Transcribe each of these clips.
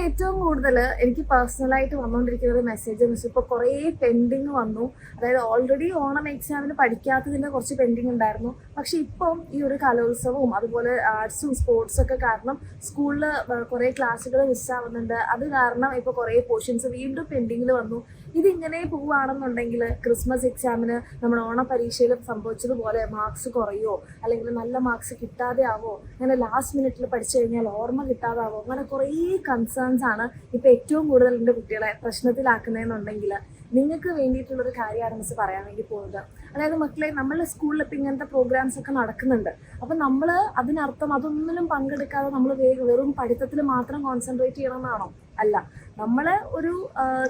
ഏറ്റവും കൂടുതൽ എനിക്ക് പേഴ്സണലായിട്ട് വന്നുകൊണ്ടിരിക്കുന്ന ഒരു മെസ്സേജ് എന്ന് വെച്ചാൽ ഇപ്പോൾ കുറേ പെൻഡിങ് വന്നു. അതായത് ഓൾറെഡി ഓണം എക്സാമിന് പഠിക്കാത്തതിൻ്റെ കുറച്ച് പെൻഡിങ് ഉണ്ടായിരുന്നു. പക്ഷെ ഇപ്പം ഈ ഒരു കലോത്സവവും അതുപോലെ ആർട്സും സ്പോർട്സൊക്കെ കാരണം സ്കൂളിൽ കുറേ ക്ലാസ്സുകൾ മിസ്സാവുന്നുണ്ട്. അത് കാരണം ഇപ്പോൾ കുറേ പോർഷൻസ് വീണ്ടും പെൻഡിങ്ങിൽ വന്നു. ഇതിങ്ങനെ പോവുകയാണെന്നുണ്ടെങ്കിൽ ക്രിസ്മസ് എക്സാമിന് നമ്മുടെ ഓണ പരീക്ഷയിൽ സംഭവിച്ചതുപോലെ മാർക്സ് കുറയോ അല്ലെങ്കിൽ നല്ല മാർക്സ് കിട്ടാതെ ആവോ, അങ്ങനെ ലാസ്റ്റ് മിനിറ്റിൽ പഠിച്ചു കഴിഞ്ഞാൽ ഓർമ്മ കിട്ടാതാവോ, അങ്ങനെ കുറേ കൺസേൺസ് ആണ് ഇപ്പോൾ ഏറ്റവും കൂടുതൽ എൻ്റെ കുട്ടികളെ പ്രശ്നത്തിലാക്കുന്നതെന്നുണ്ടെങ്കിൽ നിങ്ങൾക്ക് വേണ്ടിയിട്ടുള്ളൊരു കാര്യമാണ് മിസ് പറയാൻ വേണ്ടി പോകുന്നത്. അതായത് മക്കളെ, നമ്മളെ സ്കൂളിൽ ഇപ്പോൾ ഇങ്ങനത്തെ പ്രോഗ്രാംസ് ഒക്കെ നടക്കുന്നുണ്ട്. അപ്പം നമ്മൾ അതിനർത്ഥം അതൊന്നിലും പങ്കെടുക്കാതെ നമ്മൾ വെറും പഠിത്തത്തിൽ മാത്രം കോൺസെൻട്രേറ്റ് ചെയ്യണമെന്നാണോ? അല്ല. നമ്മൾ ഒരു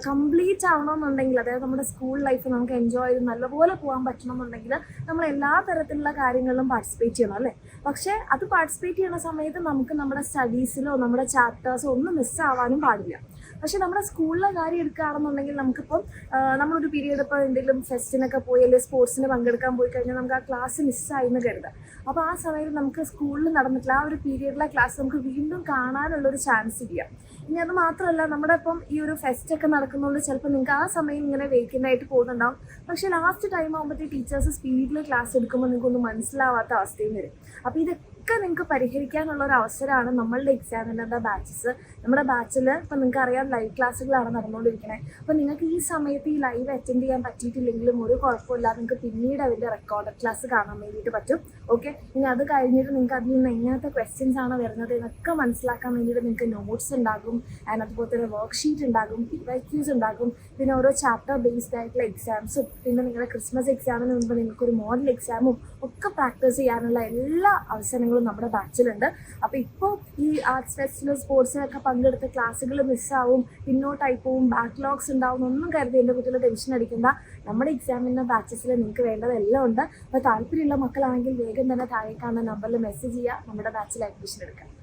കംപ്ലീറ്റ് ആവണമെന്നുണ്ടെങ്കിൽ, അതായത് നമ്മുടെ സ്കൂൾ ലൈഫ് നമുക്ക് എൻജോയ് ചെയ്ത് നല്ലപോലെ പോകാൻ പറ്റണമെന്നുണ്ടെങ്കിൽ നമ്മൾ എല്ലാ തരത്തിലുള്ള കാര്യങ്ങളിലും പാർട്ടിസിപ്പേറ്റ് ചെയ്യണം, അല്ലേ? പക്ഷേ അത് പാർട്ടിസിപ്പേറ്റ് ചെയ്യുന്ന സമയത്ത് നമുക്ക് നമ്മുടെ സ്റ്റഡീസിലോ നമ്മുടെ ചാപ്റ്റേഴ്സോ ഒന്നും മിസ്സാവാനും പാടില്ല. പക്ഷെ നമ്മുടെ സ്കൂളിലെ കാര്യം എടുക്കുകയാണെന്നുണ്ടെങ്കിൽ നമുക്കിപ്പം നമ്മളൊരു പീരീഡ് ഇപ്പോൾ എന്തെങ്കിലും ഫെസ്റ്റിനൊക്കെ പോയി അല്ലെങ്കിൽ സ്പോർട്സിന് പങ്കെടുക്കാൻ പോയി കഴിഞ്ഞാൽ നമുക്ക് ആ ക്ലാസ് മിസ്സായി എന്ന് കരുതാം. അപ്പോൾ ആ സമയത്ത് നമുക്ക് സ്കൂളിൽ നടന്നിട്ടുള്ള ആ ഒരു പീരീഡിലെ ക്ലാസ് നമുക്ക് വീണ്ടും കാണാനുള്ളൊരു ചാൻസ് ഇല്ല. ഇനി അത് മാത്രമല്ല, നമ്മുടെ ഇപ്പം ഈ ഒരു ഫെസ്റ്റ് ഒക്കെ നടക്കുന്നതുകൊണ്ട് ചിലപ്പോൾ നിങ്ങൾക്ക് ആ സമയം ഇങ്ങനെ വേക്കൻ്റ് ആയിട്ട് പോകുന്നുണ്ടാവും. പക്ഷേ ലാസ്റ്റ് ടൈം ആകുമ്പോഴത്തേക്ക് ടീച്ചേഴ്സ് സ്പീഡിൽ ക്ലാസ് എടുക്കുമ്പോൾ നിങ്ങൾക്കൊന്നും മനസ്സിലാവാത്ത അവസ്ഥയും വരും. അപ്പോൾ ഇതൊക്കെ നിങ്ങൾക്ക് പരിഹരിക്കാനുള്ള ഒരു അവസരമാണ് നമ്മളുടെ എക്സാമിൻ്റെ ബാച്ചസ്. നമ്മുടെ ബാച്ചിൽ ഇപ്പം നിങ്ങൾക്ക് അറിയാം ലൈവ് ക്ലാസ്സുകളാണ് നടന്നുകൊണ്ടിരിക്കുന്നത്. അപ്പോൾ നിങ്ങൾക്ക് ഈ സമയത്ത് ഈ ലൈവ് അറ്റൻഡ് ചെയ്യാൻ പറ്റിയിട്ടില്ലെങ്കിലും ഒരു കുഴപ്പമില്ല, നിങ്ങൾക്ക് പിന്നീട് അതിൻ്റെ റെക്കോർഡഡ് ക്ലാസ് കാണാൻ വേണ്ടിയിട്ട് പറ്റും. ഓക്കെ, ഇനി അത് കഴിഞ്ഞിട്ട് നിങ്ങൾക്ക് അതിൽ നിന്ന് എങ്ങനത്തെ ക്വസ്റ്റ്യൻസ് ആണ് വരുന്നത് എന്നൊക്കെ മനസ്സിലാക്കാൻ വേണ്ടിയിട്ട് നിങ്ങൾക്ക് നോട്ട്സ് ഉണ്ടാകും, ആൻഡ് അതുപോലെ തന്നെ വർക്ക് ഷീറ്റ് ഉണ്ടാകും, PYQs ഉണ്ടാകും, പിന്നെ ഓരോ ചാപ്റ്റർ ബേസ്ഡ് ആയിട്ടുള്ള എക്സാംസും, പിന്നെ നിങ്ങളുടെ ക്രിസ്മസ് എക്സാമിന് മുമ്പ് നിങ്ങൾക്കൊരു മോഡൽ എക്സാമും ഒക്കെ പ്രാക്ടീസ് ചെയ്യാനുള്ള എല്ലാ അവസരങ്ങളും നമ്മുടെ ബാച്ചിലുണ്ട്. അപ്പോൾ ഇപ്പോൾ ഈ ആർട്സ് ഫെസ്റ്റിലും സ്പോർട്സിലൊക്കെ പങ്കെടുത്ത ക്ലാസ്സുകൾ മിസ്സാവും, പിന്നോട്ടായി പോവും, ബാക്ക്ലോഗ്സ് ഉണ്ടാവും, ഒന്നും കരുതി എൻ്റെ കുട്ടികൾ ടെൻഷൻ അടിക്കേണ്ട. നമ്മുടെ എക്സാമിൻ്റെ ബാച്ചസിൽ നിങ്ങൾക്ക് വേണ്ടതെല്ലാം ഉണ്ട്. അപ്പോൾ താല്പര്യമുള്ള മക്കളാണെങ്കിൽ വേഗം തന്നെ താഴെ കാണുന്ന നമ്പറിൽ മെസ്സേജ് ചെയ്യുക, നമ്മുടെ ബാച്ചിൽ അഡ്മിഷൻ എടുക്കാം.